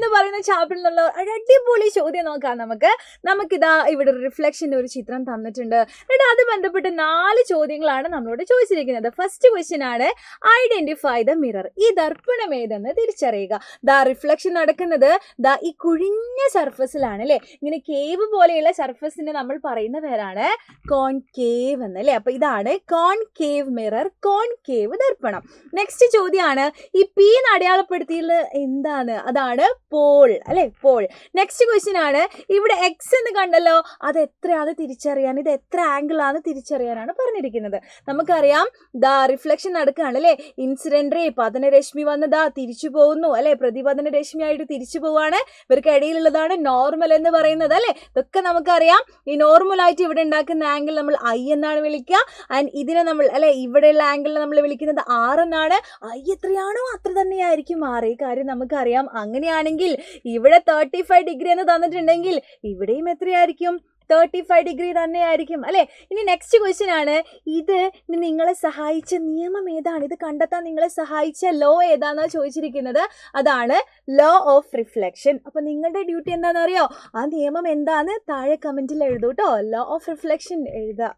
എന്ന് പറയുന്ന ചാപ്റ്ററിൽ നിന്നുള്ള ഒരു അടിപൊളി ചോദ്യം നോക്കാം. നമുക്കിതാ ഇവിടെ ഒരു റിഫ്ലക്ഷൻ്റെ ഒരു ചിത്രം തന്നിട്ടുണ്ട്. എന്നിട്ട് അത് ബന്ധപ്പെട്ട് 4 ചോദ്യങ്ങളാണ് നമ്മളോട് ചോദിച്ചിരിക്കുന്നത്. ഫസ്റ്റ് ക്വസ്റ്റ്യൻ ആണ് ഐഡന്റിഫൈ ദ മിറർ. ഈ ദർപ്പണം ഏതെന്ന് തിരിച്ചറിയുക. ദാ റിഫ്ലക്ഷൻ നടക്കുന്നത് ദാ ഈ കുഴിഞ്ഞ സർഫസിലാണ് അല്ലേ. ഇങ്ങനെ കേവ് പോലെയുള്ള സർഫസിന് നമ്മൾ പറയുന്ന പേരാണ് കോൺകേവ് എന്ന് അല്ലേ. അപ്പൊ ഇതാണ് കോൺകേവ് മിറർ, കോൺകേവ് ദർപ്പണം. നെക്സ്റ്റ് ചോദ്യമാണ് ഈ പി അടയാളപ്പെടുത്തിയുള്ള എന്താണ്? അതാണ് പോൾ അല്ലെ, പോൾ. നെക്സ്റ്റ് ക്വസ്റ്റ്യൻ ആണ് ഇവിടെ എക്സ് എന്ന് കണ്ടല്ലോ, അത് എത്രയാണ് തിരിച്ചറിയാൻ, ഇത് എത്ര ആംഗിൾ ആണ് തിരിച്ചറിയാനാണ് പറഞ്ഞിരിക്കുന്നത്. നമുക്കറിയാം ദാ റിഫ്ലക്ഷൻ നടക്കുകയാണ് അല്ലെ. ഇൻസിഡന്റ് റേ പതനരശ്മി വന്നതാ തിരിച്ചു പോകുന്നു അല്ലെ, പ്രതിപതന രശ്മി ആയിട്ട് തിരിച്ചു പോവാണ്. ഇവർക്ക് ഇടയിലുള്ളതാണ് നോർമൽ എന്ന് പറയുന്നത് അല്ലെ. ഇതൊക്കെ നമുക്കറിയാം. ഈ നോർമൽ ആയിട്ട് ഇവിടെ ഉണ്ടാക്കുന്ന ആംഗിൾ നമ്മൾ ഐ എന്നാണ് വിളിക്കുക. ആൻഡ് ഇതിനെ നമ്മൾ അല്ലെ ഇവിടെയുള്ള ആംഗിളിനെ നമ്മൾ വിളിക്കുന്നത് ആർ എന്നാണ്. ഐ എത്രയാണോ അത്ര തന്നെയായിരിക്കും ആർ. ഈ കാര്യം നമുക്കറിയാം. അങ്ങനെയാണെങ്കിൽ ഇവിടെ 35 ഡിഗ്രി എന്ന് തന്നിട്ടുണ്ടെങ്കിൽ ഇവിടെയും എത്രയായിരിക്കും? 35 ഡിഗ്രി തന്നെയായിരിക്കും അല്ലെ. ഇനി നെക്സ്റ്റ് ക്വസ്റ്റ്യൻ ആണ് ഇത് നിങ്ങളെ സഹായിച്ച നിയമം ഏതാണ്? ഇത് കണ്ടെത്താൻ നിങ്ങളെ സഹായിച്ച ലോ ഏതാണെന്നാ ചോദിച്ചിരിക്കുന്നത്. അതാണ് ലോ ഓഫ് റിഫ്ലക്ഷൻ. അപ്പൊ നിങ്ങളുടെ ഡ്യൂട്ടി എന്താണെന്ന് അറിയോ? ആ നിയമം എന്താന്ന് താഴെ കമന്റിൽ എഴുതൂ കേട്ടോ. ലോ ഓഫ് റിഫ്ലക്ഷൻ എഴുതുക.